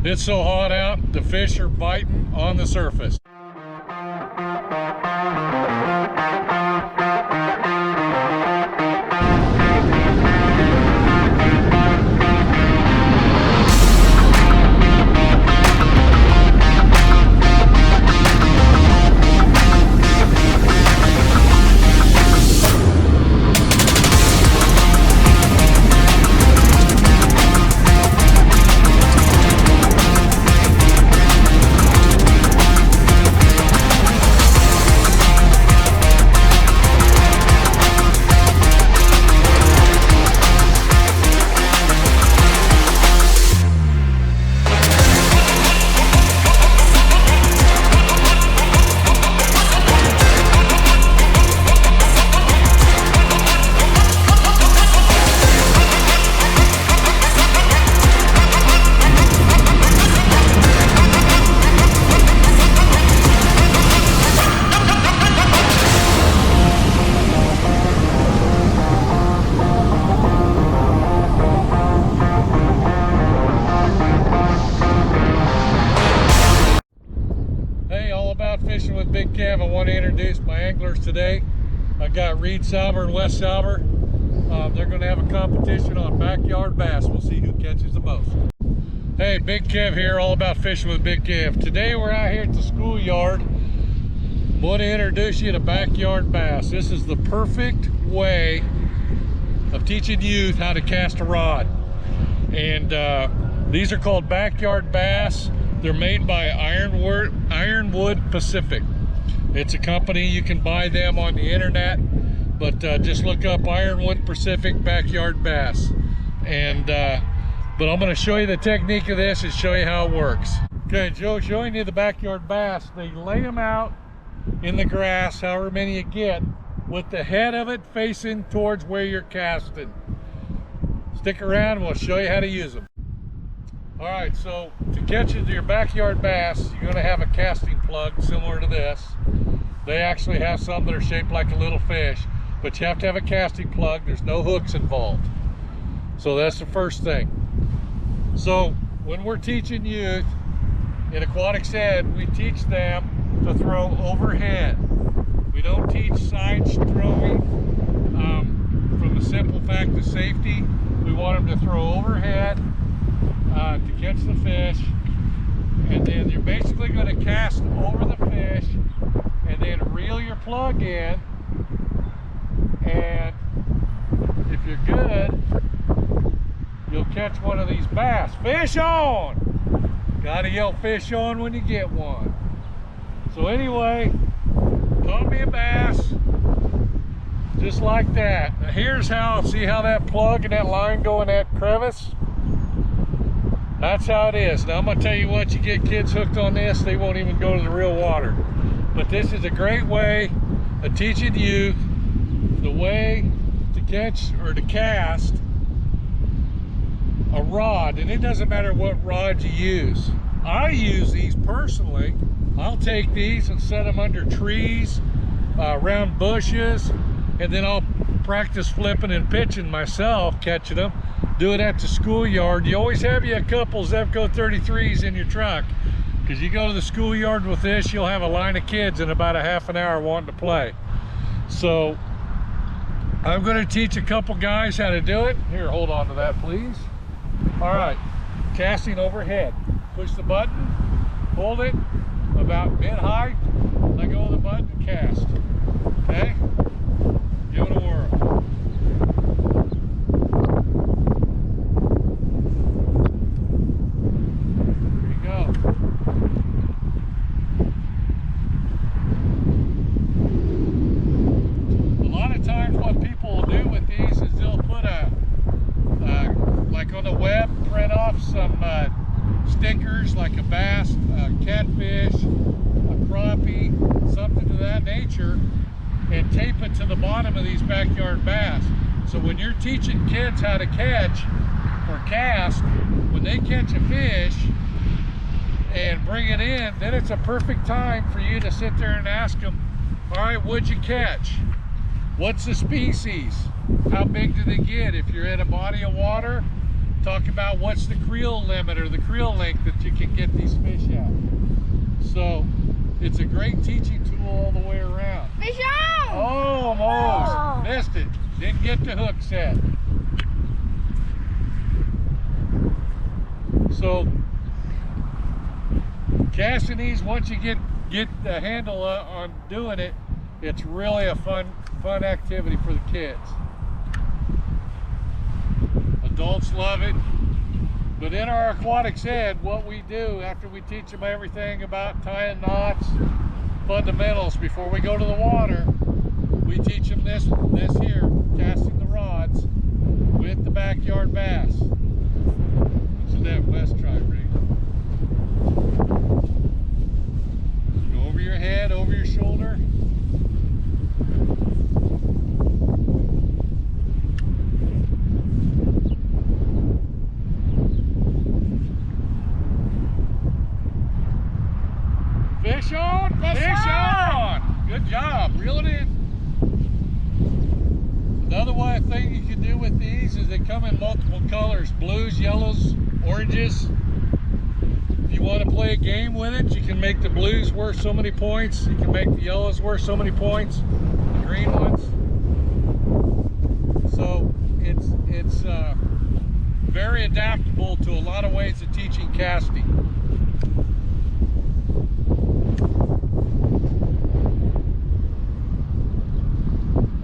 It's so hot out, the fish are biting on the surface. Fishing with Big Kev. I want to introduce my anglers today. I got Reed Sauber and Wes Sauber. They're going to have a competition on backyard bass. We'll see who catches the most. Hey, Big Kev here, all about fishing with Big Kev. Today we're out here at the schoolyard. I want to introduce you to backyard bass. This is the perfect way of teaching youth how to cast a rod. And these are called backyard bass. They're made by Ironwood Pacific. It's a company, you can buy them on the internet, but just look up Ironwood Pacific backyard bass. And but I'm going to show you the technique of this and show you how it works. Okay, Joe, showing you the backyard bass. They lay them out in the grass, however many you get, with the head of it facing towards where you're casting. Stick around and we'll show you how to use them. All right, so to catch your backyard bass, you're going to have a casting plug similar to this. They actually have some that are shaped like a little fish, but you have to have a casting plug. There's no hooks involved. So that's the first thing. So when we're teaching youth in aquatics ed, we teach them to throw overhead. We don't teach side throwing from the simple fact of safety. We want them to throw overhead to catch the fish, and then you're basically going to cast over the fish and then reel your plug in, and if you're good, you'll catch one of these bass. Fish on! Gotta yell fish on when you get one. So anyway, caught me a bass just like that. Now here's how, see how that plug and that line go in that crevice? That's how it is. Now I'm going to tell you what, you get kids hooked on this, they won't even go to the real water. But this is a great way of teaching youth the way to catch or to cast a rod. And it doesn't matter what rod you use. I use these personally. I'll take these and set them under trees, around bushes, and then I'll practice flipping and pitching myself, catching them. Do it at the schoolyard. You always have you a couple Zevco 33s in your truck, because you go to the schoolyard with this, you'll have a line of kids in about a half an hour wanting to play. So I'm going to teach a couple guys how to do it. Here, hold on to that, please. All right, casting overhead. Push the button, hold it about mid-height, let go of the button, and cast. Okay? Give it a whirl. Stickers like a bass, a catfish, a crappie, something to that nature, and tape it to the bottom of these backyard bass. So when you're teaching kids how to catch or cast, when they catch a fish and bring it in, then it's a perfect time for you to sit there and ask them, all right, what'd you catch? What's the species? How big do they get? If you're in a body of water, talk about what's the creel limit or the creel length that you can get these fish at. So it's a great teaching tool all the way around. Fish on! Oh, almost. Missed it. Didn't get the hook set. So casting these, once you get the handle on doing it, it's really a fun activity for the kids. Adults love it. But in our aquatics ed, what we do after we teach them everything about tying knots, fundamentals before we go to the water, we teach them this here, casting the rods with the backyard bass. So that West try, Ray. Go over your head, over your shoulder. Fish on! Fish on! Good job, reel it in. Another thing you can do with these is they come in multiple colors, blues, yellows, oranges. If you want to play a game with it, you can make the blues worth so many points, you can make the yellows worth so many points, the green ones. So it's very adaptable to a lot of ways of teaching casting.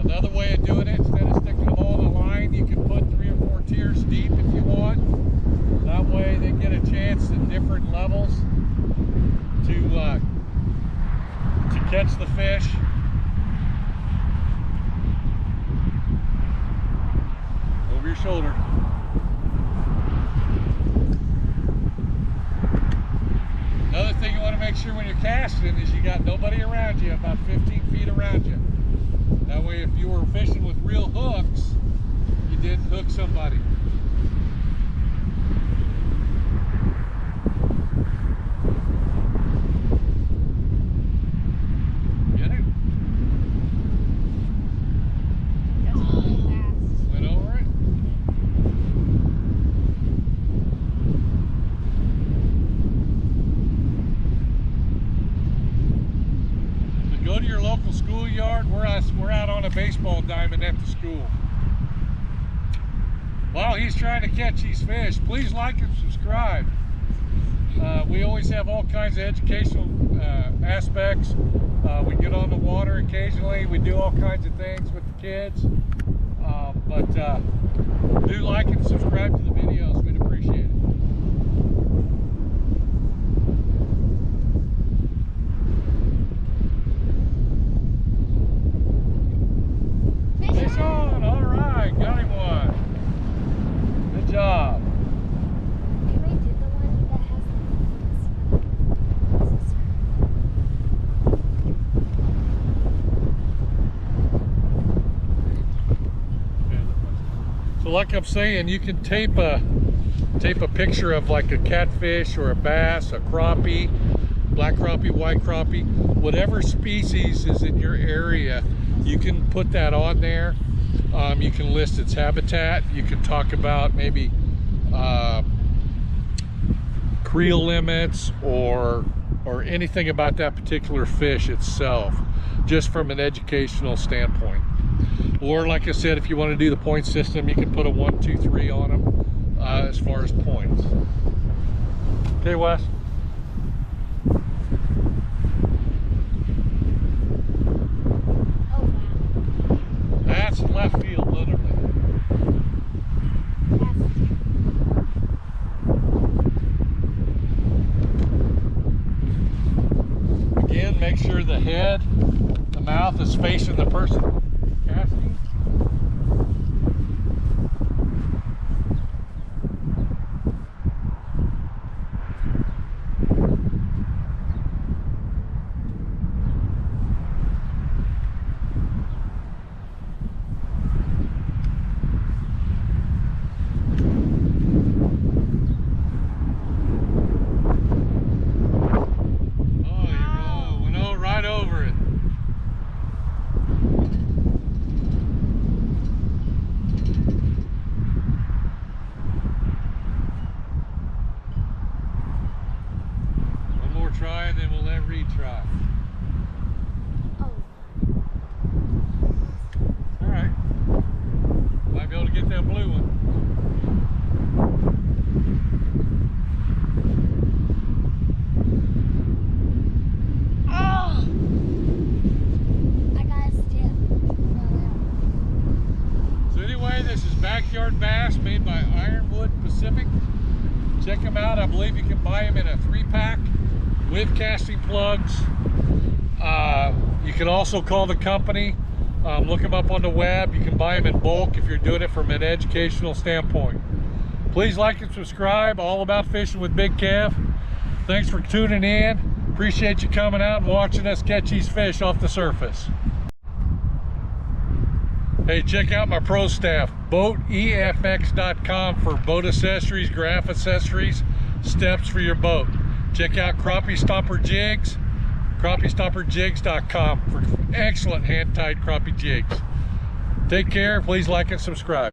Another way of doing it, instead of sticking them all in a line, you can put 3 or 4 tiers deep if you want. That way they get a chance at different levels to catch the fish. Over your shoulder. Another thing you want to make sure when you're casting is you got nobody around you, about 15 feet around you. That way if you were fishing with real hooks, you didn't hook somebody. Get it? That's really fast. Went over it? So go to your local schoolyard. We're out on a baseball diamond at the school. While he's trying to catch these fish, please like and subscribe. We always have all kinds of educational aspects. We get on the water occasionally. We do all kinds of things with the kids. But do like and subscribe to the videos. We'd appreciate it. Fish on! All right, got him one. Good job. Can we do the one that has the So like I'm saying, you can tape a picture of like a catfish or a bass, a crappie, black crappie, white crappie, whatever species is in your area. You can put that on there. You can list its habitat. You can talk about maybe creel limits or anything about that particular fish itself, just from an educational standpoint. Or like I said, if you want to do the point system, you can put a 1, 2, 3 on them as far as points. Okay, Wes. That's left field, literally. Again, make sure the head, the mouth is facing the person casting. more try, and then we'll let Reed try. Oh. All right. Might be able to get that blue one. Oh! I got a stick. So anyway, this is Backyard Bass made by Ironwood Pacific. Check them out. I believe you can buy them in a 3-pack with casting plugs. You can also call the company. Look them up on the web. You can buy them in bulk if you're doing it from an educational standpoint. Please like and subscribe. All About Fishing with Big Kev. Thanks for tuning in. Appreciate you coming out and watching us catch these fish off the surface. Hey, check out my pro staff, boatefx.com, for boat accessories, graph accessories, steps for your boat. Check out Crappie Stomper Jigs, crappiestomperjigs.com for excellent hand-tied crappie jigs. Take care. Please like and subscribe.